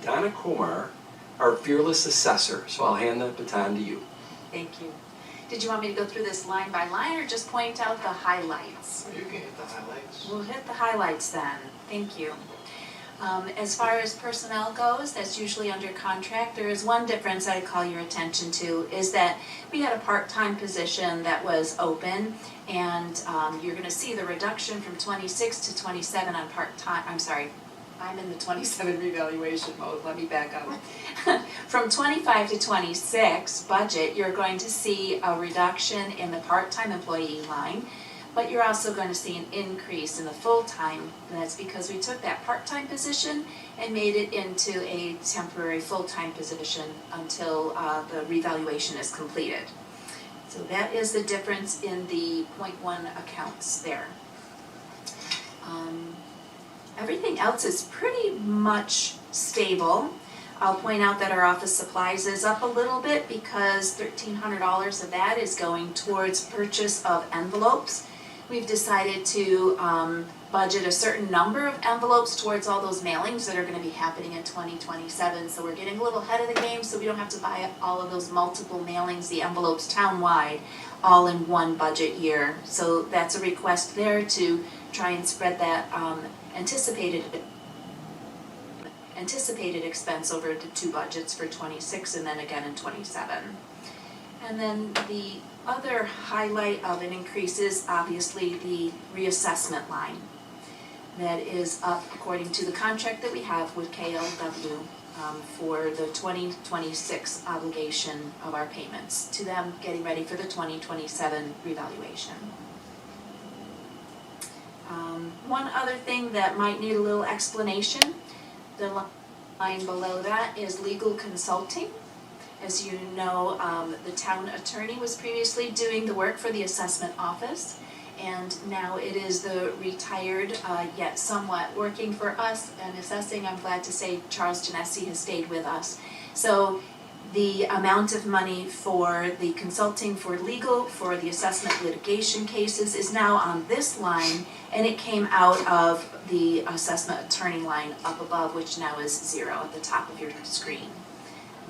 Donna Kumar, our fearless assessor. So I'll hand the baton to you. Thank you. Did you want me to go through this line by line or just point out the highlights? You can hit the highlights. We'll hit the highlights then. Thank you. As far as personnel goes, that's usually under contract. There is one difference I'd call your attention to, is that we had a part-time position that was open, and you're going to see the reduction from 26 to 27 on part-time. I'm sorry, I'm in the 27 revaluation mode. Let me back up. From 25 to 26 budget, you're going to see a reduction in the part-time employee line. But you're also going to see an increase in the full-time, and that's because we took that part-time position and made it into a temporary full-time position until the revaluation is completed. So that is the difference in the .1 accounts there. Everything else is pretty much stable. I'll point out that our office supplies is up a little bit because $1,300 of that is going towards purchase of envelopes. We've decided to budget a certain number of envelopes towards all those mailings that are going to be happening in 2027. So we're getting a little ahead of the game, so we don't have to buy all of those multiple mailings, the envelopes town-wide, all in one budget year. So that's a request there to try and spread that anticipated expense over the two budgets for 26 and then again in 27. And then the other highlight of an increase is obviously the reassessment line. That is up according to the contract that we have with KLW for the 2026 obligation of our payments to them, getting ready for the 2027 revaluation. One other thing that might need a little explanation, the line below that is legal consulting. As you know, the town attorney was previously doing the work for the assessment office, and now it is the retired, yet somewhat working for us and assessing. I'm glad to say Charles Genesi has stayed with us. So the amount of money for the consulting for legal, for the assessment litigation cases is now on this line, and it came out of the assessment attorney line up above, which now is 0 at the top of your screen.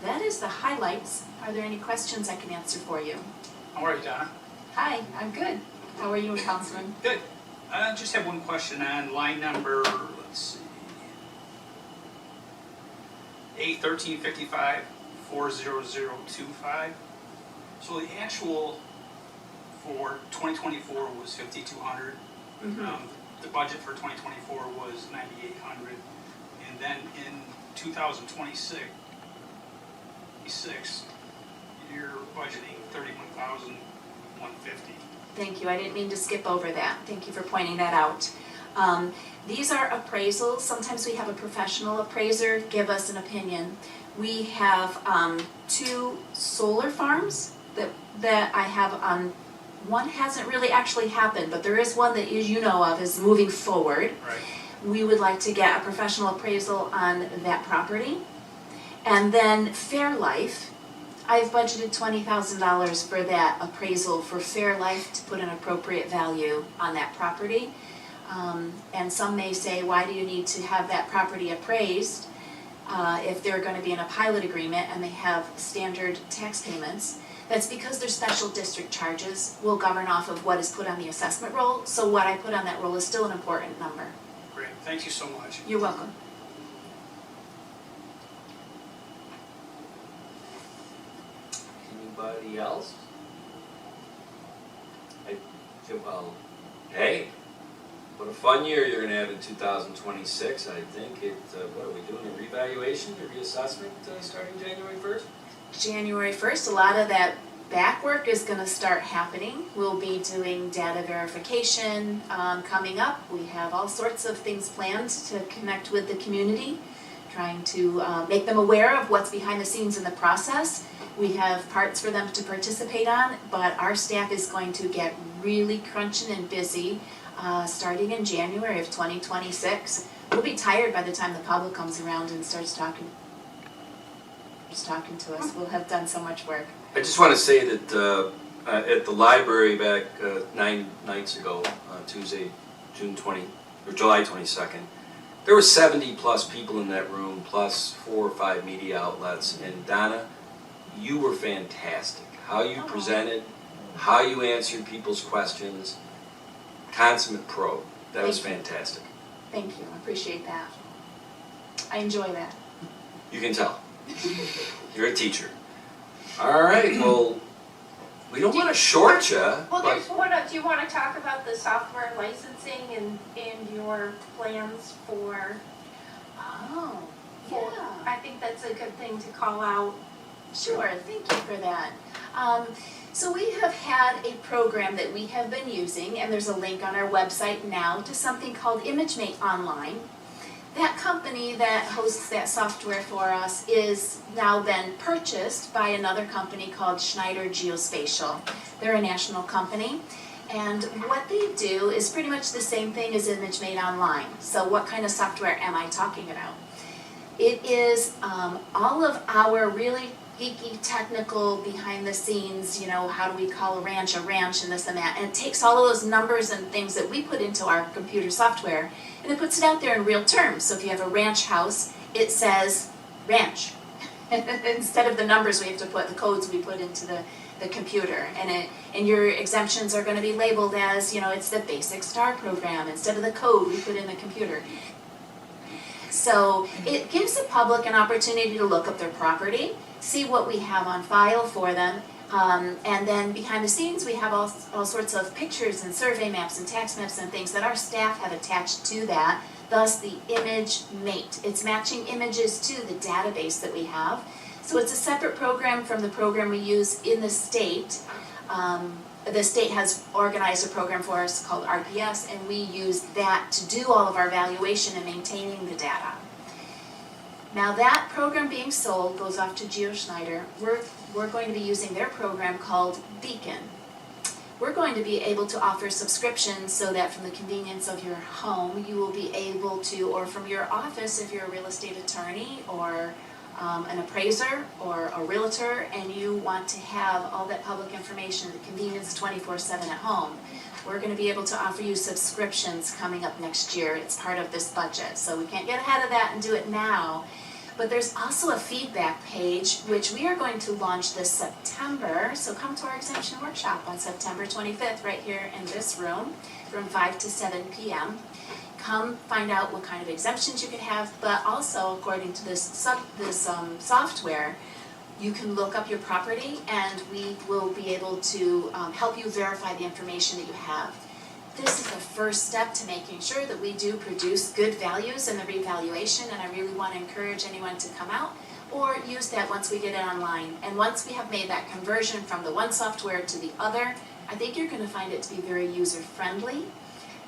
That is the highlights. Are there any questions I can answer for you? How are you, Donna? Hi, I'm good. How are you, Councilman? Good. I just have one question on line number, let's see, A1355 40025. So the actual for 2024 was 5,200. The budget for 2024 was 9,800, and then in 2026. You're budgeting 31,150. Thank you. I didn't mean to skip over that. Thank you for pointing that out. These are appraisals. Sometimes we have a professional appraiser give us an opinion. We have 2 solar farms that I have on. One hasn't really actually happened, but there is one that you know of is moving forward. Right. We would like to get a professional appraisal on that property. And then Fairlife, I've budgeted $20,000 for that appraisal for Fairlife to put an appropriate value on that property. And some may say, why do you need to have that property appraised if they're going to be in a pilot agreement and they have standard tax payments? That's because their special district charges will govern off of what is put on the assessment roll. So what I put on that roll is still an important number. Great. Thank you so much. You're welcome. Anybody else? Well, hey, what a fun year you're going to have in 2026. I think what are we doing, a revaluation, a reassessment starting January 1st? January 1st, a lot of that back work is going to start happening. We'll be doing data verification coming up. We have all sorts of things planned to connect with the community, trying to make them aware of what's behind the scenes in the process. We have parts for them to participate on, but our staff is going to get really crunching and busy starting in January of 2026. We'll be tired by the time the public comes around and starts talking to us. We'll have done so much work. I just want to say that at the library back 9 nights ago, Tuesday, July 22nd, there were 70+ people in that room, plus 4 or 5 media outlets, and Donna, you were fantastic. How you presented, how you answered people's questions, consummate pro. That was fantastic. Thank you, I appreciate that. I enjoy that. You can tell. You're a teacher. All right, well, we don't want to short you, Well, but there's one, do you want to talk about the software licensing and your plans for, Oh, for, yeah. I think that's a good thing to call out. Sure, thank you for that. So we have had a program that we have been using, and there's a link on our website now to something called ImageMate Online. That company that hosts that software for us is now been purchased by another company called Schneider Geospatial. They're a national company, and what they do is pretty much the same thing as ImageMate Online. So what kind of software am I talking about? It is all of our really geeky, technical, behind the scenes, you know, how do we call a ranch and this and that, and it takes all of those numbers and things that we put into our computer software, and it puts it out there in real terms. So if you have a ranch house, it says ranch. Instead of the numbers we have to put, the codes we put into the computer, and your exemptions are going to be labeled as, you know, it's the basic STAR program instead of the code we put in the computer. So it gives the public an opportunity to look up their property, see what we have on file for them, and then behind the scenes we have all sorts of pictures and survey maps and tax maps and things that our staff have attached to that, thus the image mate. It's matching images to the database that we have. So it's a separate program from the program we use in the state. The state has organized a program for us called RPS, and we use that to do all of our valuation and maintaining the data. Now that program being sold goes off to GeoSchneider. We're going to be using their program called Beacon. We're going to be able to offer subscriptions so that from the convenience of your home, you will be able to, or from your office if you're a real estate attorney or an appraiser or a realtor, and you want to have all that public information at the convenience 24/7 at home. We're going to be able to offer you subscriptions coming up next year. It's part of this budget, so we can't get ahead of that and do it now. But there's also a feedback page, which we are going to launch this September. So come to our exemption workshop on September 25th, right here in this room, from 5 to 7 p.m. Come find out what kind of exemptions you could have, but also according to this software, you can look up your property and we will be able to help you verify the information that you have. This is the first step to making sure that we do produce good values in the revaluation, and I really want to encourage anyone to come out or use that once we get it online. And once we have made that conversion from the one software to the other, I think you're going to find it to be very user-friendly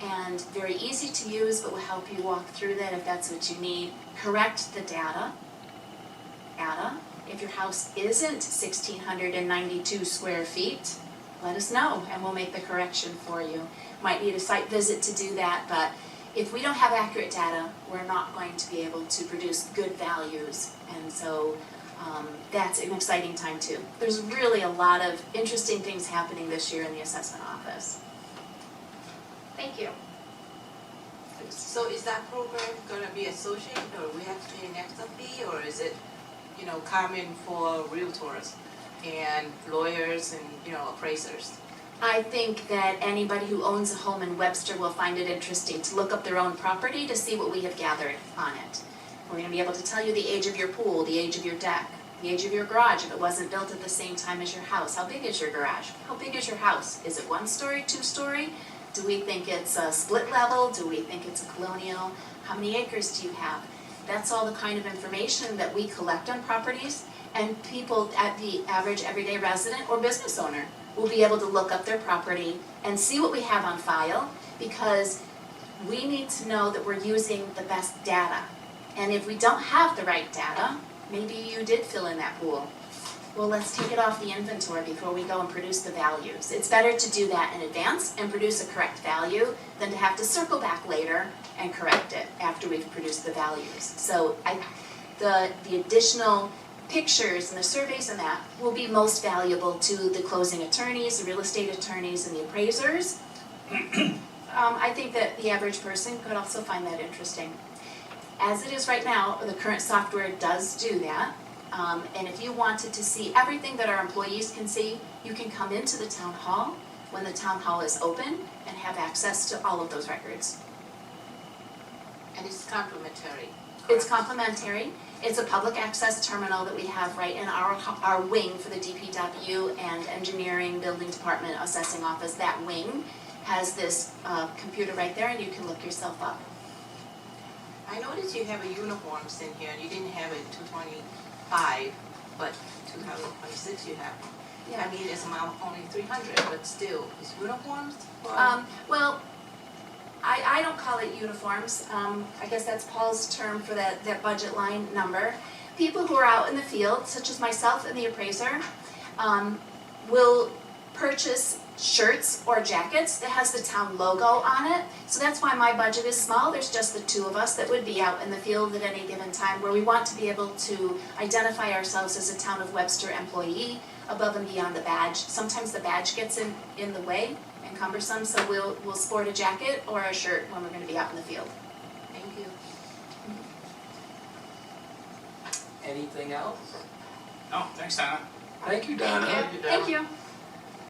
and very easy to use, but will help you walk through that if that's what you need. Correct the data. If your house isn't 1,692 square feet, let us know and we'll make the correction for you. Might need a site visit to do that, but if we don't have accurate data, we're not going to be able to produce good values. And so that's an exciting time too. There's really a lot of interesting things happening this year in the assessment office. Thank you. So is that program gonna be associated, or we have to pay an extra fee, or is it, you know, common for realtors and lawyers and, you know, appraisers? I think that anybody who owns a home in Webster will find it interesting to look up their own property to see what we have gathered on it. We're going to be able to tell you the age of your pool, the age of your deck, the age of your garage if it wasn't built at the same time as your house. How big is your garage? How big is your house? Is it 1 story, 2 story? Do we think it's a split level? Do we think it's a colonial? How many acres do you have? That's all the kind of information that we collect on properties, and people at the average everyday resident or business owner will be able to look up their property and see what we have on file, because we need to know that we're using the best data. And if we don't have the right data, maybe you did fill in that pool. Well, let's take it off the inventory before we go and produce the values. It's better to do that in advance and produce a correct value than to have to circle back later and correct it after we've produced the values. So the additional pictures and the surveys and that will be most valuable to the closing attorneys, the real estate attorneys, and the appraisers. I think that the average person could also find that interesting. As it is right now, the current software does do that. And if you wanted to see everything that our employees can see, you can come into the town hall when the town hall is open and have access to all of those records. And it's complimentary. It's correct? complimentary. It's a public access terminal that we have right in our wing for the DPW and engineering, building department, assessing office. That wing has this computer right there, and you can look yourself up. I noticed you have a uniforms in here, and you didn't have it in 225, but 2026 you have. I mean, it's amount only 300, but still, it's uniforms? Well, I don't call it uniforms. I guess that's Paul's term for that budget line number. People who are out in the field, such as myself and the appraiser, will purchase shirts or jackets that has the town logo on it. So that's why my budget is small. There's just the two of us that would be out in the field at any given time, where we want to be able to identify ourselves as a town of Webster employee above and beyond the badge. Sometimes the badge gets in the way and cumbersome, so we'll sport a jacket or a shirt when we're gonna be out in the field. Thank you. Anything else? No, thanks, Donna. Thank you, Donna. Thank you.